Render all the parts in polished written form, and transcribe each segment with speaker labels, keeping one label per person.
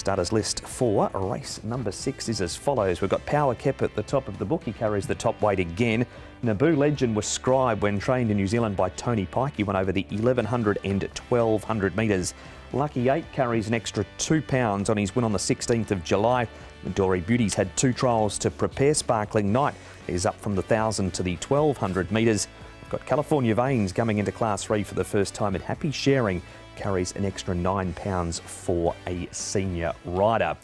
Speaker 1: Starters list for race number 6 is as follows. We've got Power Kep at the top of the book. He carries the top weight again. Naboo Legend was scribed when trained in New Zealand by Tony Pike. He won over the 1100 and 1200 metres. Lucky 8 carries an extra £2 on his win on the 16th of July. Midori Beauty's had 2 trials to prepare. Sparkling Night is up from the 1000 to the 1200 metres. We've got California Veins coming into Class 3 for the first time, and Happy Sharing carries an extra £9 for a senior rider.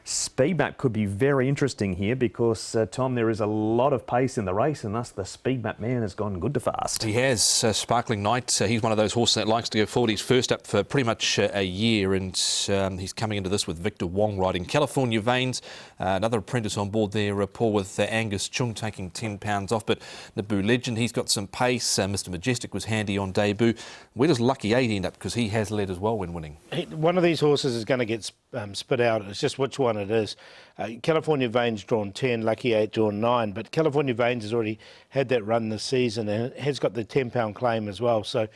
Speaker 1: Speed map could be very interesting here because, Tom, there is a lot of pace in the race, and thus the speed map man has gone good to fast.
Speaker 2: He has. Sparkling Night, he's one of those horses that likes to go forward. He's first up for pretty much a year, and he's coming into this with Victor Wong riding. California Veins, another apprentice on board there, Paul, with Angus Chung taking £10 off. But Naboo Legend, he's got some pace. Mr Majestic was handy on debut. Where does Lucky 8 end up? Because he has led as well when winning.
Speaker 3: One of these horses is going to get spit out. It's just which one it is. California Veins drawn 10, Lucky 8 drawn 9, but California Veins has already had that run this season and has got the £10 claim as well, so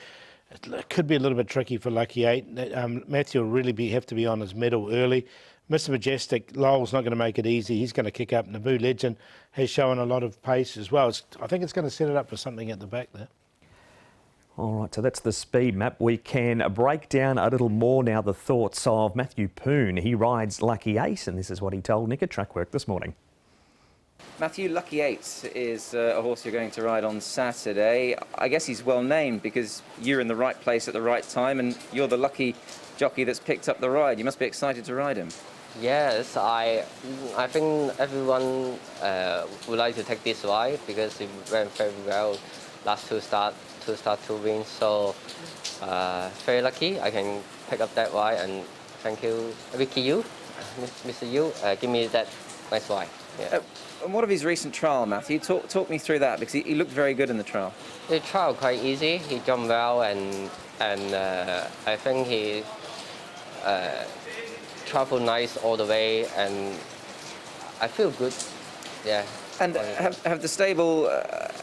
Speaker 3: it could be a little bit tricky for Lucky 8. Matthew will really have to be on his medal early. Mr Majestic, Lyle's not going to make it easy. He's going to kick up. Naboo Legend has shown a lot of pace as well. I think it's going to set it up for something at the back there.
Speaker 1: All right, so that's the speed map. We can break down a little more now the thoughts of Matthew Poon. He rides Lucky 8, and this is what he told Nick at Trackwork this morning.
Speaker 4: Matthew, Lucky 8 is a horse you're going to ride on Saturday. I guess he's well named because you're in the right place at the right time, and you're the lucky jockey that's picked up the ride. You must be excited to ride him.
Speaker 5: Yes, I think everyone would like to take this ride because he ran very well last two start to win. So very lucky I can pick up that ride, and thank you, Vicky, Mr. Yu, give me that nice ride. Yeah.
Speaker 4: And what of his recent trial, Matthew? Talk me through that, because he looked very good in the trial.
Speaker 5: The trial quite easy. He jumped well, and I think he traveled nice all the way, and I feel good. Yeah.
Speaker 4: And have the stable,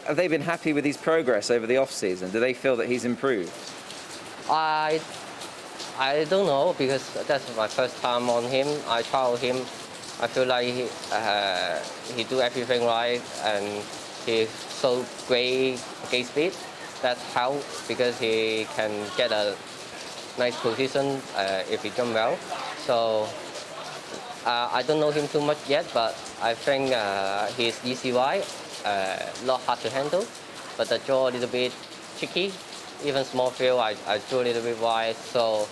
Speaker 4: have they been happy with his progress over the off-season? Do they feel that he's improved?
Speaker 5: I don't know, because that's my first time on him. I trial him. I feel like he do everything right, and he so great gate speed. That helps because he can get a nice position if he jump well. So I don't know him too much yet, but I think he's easy ride, not hard to handle, but the jaw a little bit tricky. Even small field, I draw a little bit wide, so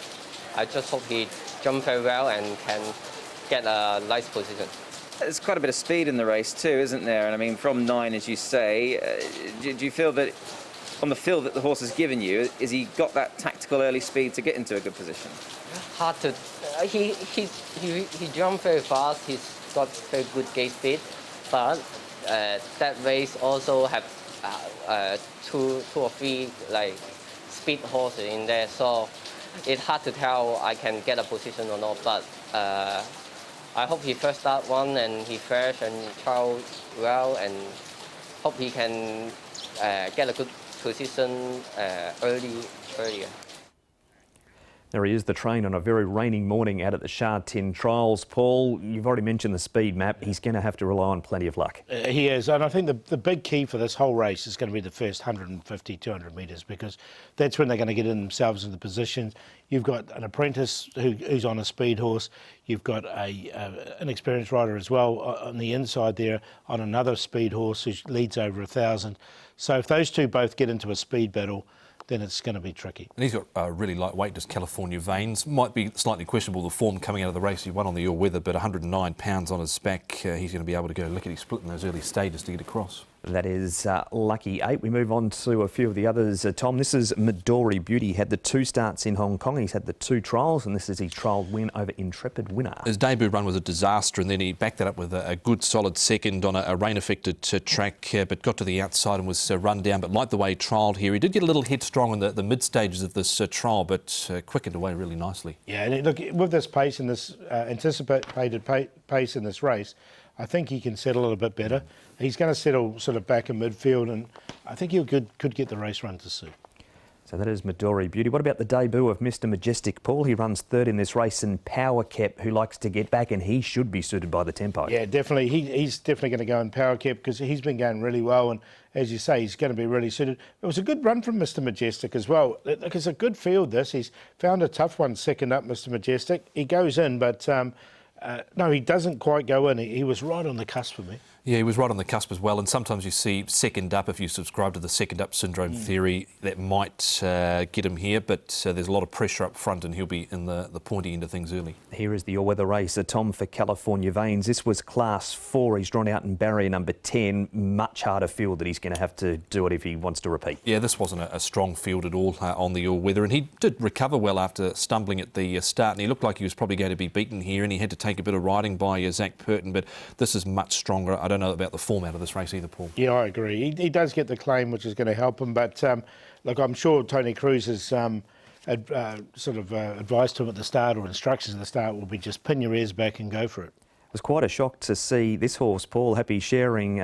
Speaker 5: I just hope he jump very well and can get a nice position.
Speaker 4: There's quite a bit of speed in the race too, isn't there? And I mean, from 9, as you say, do you feel that on the field that the horse has given you, is he got that tactical early speed to get into a good position?
Speaker 5: Hard to. He jumped very fast. He's got very good gate speed, but that race also have 2 or 3 like speed horses in there, so it's hard to tell I can get a position or not. But I hope he first start one and he fresh and trial well, and hope he can get a good position earlier.
Speaker 1: There he is, the train on a very rainy morning out at the Sha Tin trials. Paul, you've already mentioned the speed map. He's going to have to rely on plenty of luck.
Speaker 3: He is, and I think the big key for this whole race is going to be the first 150, 200 metres, because that's when they're going to get in themselves in the positions. You've got an apprentice who's on a speed horse. You've got an experienced rider as well on the inside there on another speed horse who leads over 1,000. So if those two both get into a speed battle, then it's going to be tricky.
Speaker 2: And he's got a really lightweight, just California Veins. Might be slightly questionable, the form coming out of the race. He won on the all-weather, but 109 pounds on his back. He's going to be able to go lickety-split in those early stages to get across.
Speaker 1: That is Lucky 8. We move on to a few of the others. Tom, this is Midori Beauty. Had the 2 starts in Hong Kong. He's had the 2 trials, and this is his trial win over Intrepid Winner.
Speaker 2: His debut run was a disaster, and then he backed that up with a good, solid second on a rain-affected track, but got to the outside and was run down. But liked the way he trialled here. He did get a little headstrong in the mid-stages of this trial, but quickened away really nicely.
Speaker 3: Yeah, and look, with this pace and this anticipated pace in this race, I think he can settle a little bit better. He's going to settle sort of back in midfield, and I think he could get the race run to suit.
Speaker 1: So that is Midori Beauty. What about the debut of Mr. Majestic, Paul? He runs third in this race, and Power Cap, who likes to get back, and he should be suited by the tempo.
Speaker 3: Yeah, definitely. He's definitely going to go in Power Cap because he's been going really well, and as you say, he's going to be really suited. It was a good run from Mr. Majestic as well. Look, it's a good field, this. He's found a tough one second up, Mr. Majestic. He goes in, but no, he doesn't quite go in. He was right on the cusp for me.
Speaker 2: Yeah, he was right on the cusp as well, and sometimes you see second up, if you subscribe to the second up syndrome theory, that might get him here, but there's a lot of pressure up front and he'll be in the pointy end of things early.
Speaker 1: Here is the all-weather race, a Tom for California Veins. This was Class 4. He's drawn out in barrier number 10. Much harder field that he's going to have to do it if he wants to repeat.
Speaker 2: Yeah, this wasn't a strong field at all on the all-weather, and he did recover well after stumbling at the start, and he looked like he was probably going to be beaten here, and he had to take a bit of riding by Zach Purton, but this is much stronger. I don't know about the format of this race either, Paul.
Speaker 3: Yeah, I agree. He does get the claim, which is going to help him, but look, I'm sure Tony Cruz has advised to him at the start, or instructions at the start will be just pin your ears back and go for it.
Speaker 1: It was quite a shock to see this horse, Paul, Happy Sharing,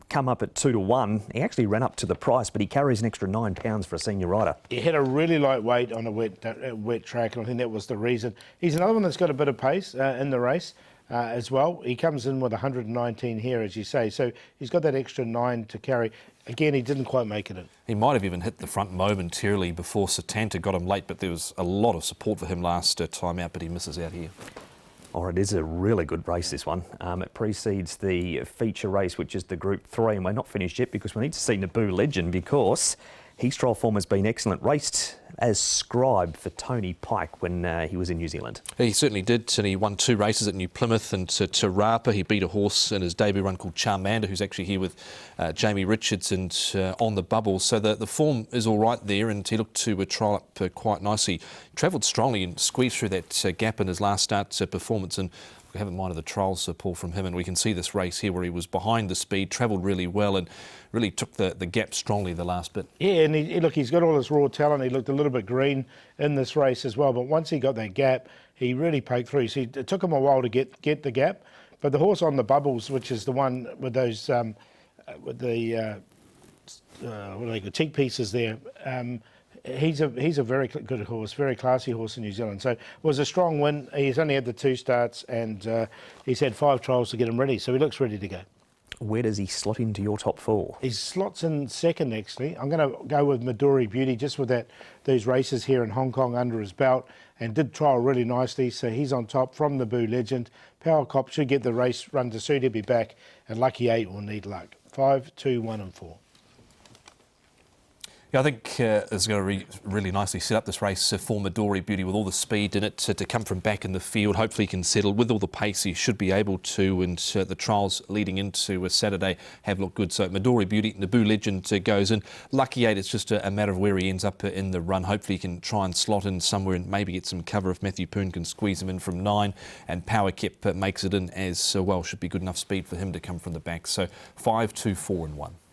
Speaker 1: come up at 2 to 1. He actually ran up to the price, but he carries an extra £9 for a senior rider.
Speaker 3: He had a really light weight on a wet track, and I think that was the reason. He's another one that's got a bit of pace in the race as well. He comes in with 119 here, as you say, so he's got that extra 9 to carry. Again, he didn't quite make it in.
Speaker 2: He might have even hit the front momentarily before Satanta got him late, but there was a lot of support for him last time out, but he misses out here.
Speaker 1: Oh, it is a really good race, this one. It precedes the feature race, which is the Group 3, and we're not finished yet because we need to see Naboo Legend, because his trial form has been excellent. Raced as scribe for Tony Pike when he was in New Zealand.
Speaker 2: He certainly did, and he won 2 races at New Plymouth and to Rapa. He beat a horse in his debut run called Charmander, who's actually here with Jamie Richards and on the bubble. So the form is all right there, and he looked to trial up quite nicely. Travelled strongly and squeezed through that gap in his last start performance, and we haven't minded the trials, Paul, from him, and we can see this race here where he was behind the speed, travelled really well, and really took the gap strongly the last bit.
Speaker 3: Yeah, and he's got all this raw talent. He looked a little bit green in this race as well, but once he got that gap, he really poked through. So it took him a while to get the gap, but the horse on the bubbles, which is the one with those what are they called, cheek pieces there. He's a very good horse, very classy horse in New Zealand. So it was a strong win. He's only had the 2 starts, and he's had 5 trials to get him ready. So he looks ready to go.
Speaker 1: Where does he slot into your top 4?
Speaker 3: He slots in second, actually. I'm going to go with Midori Beauty, just with those races here in Hong Kong under his belt, and did trial really nicely. So he's on top from Naboo Legend. Power Cop should get the race run to suit. He'll be back, and Lucky 8 will need luck. 5, 2, 1 and 4.
Speaker 2: Yeah, I think it's going to really nicely set up this race for Midori Beauty with all the speed in it to come from back in the field. Hopefully he can settle with all the pace he should be able to, and the trials leading into Saturday have looked good. So Midori Beauty, Naboo Legend goes in. Lucky 8, it's just a matter of where he ends up in the run. Hopefully he can try and slot in somewhere and maybe get some cover if Matthew Poon can squeeze him in from 9, and Power Kep makes it in as well. Should be good enough speed for him to come from the back. So 5, 2, 4 and 1.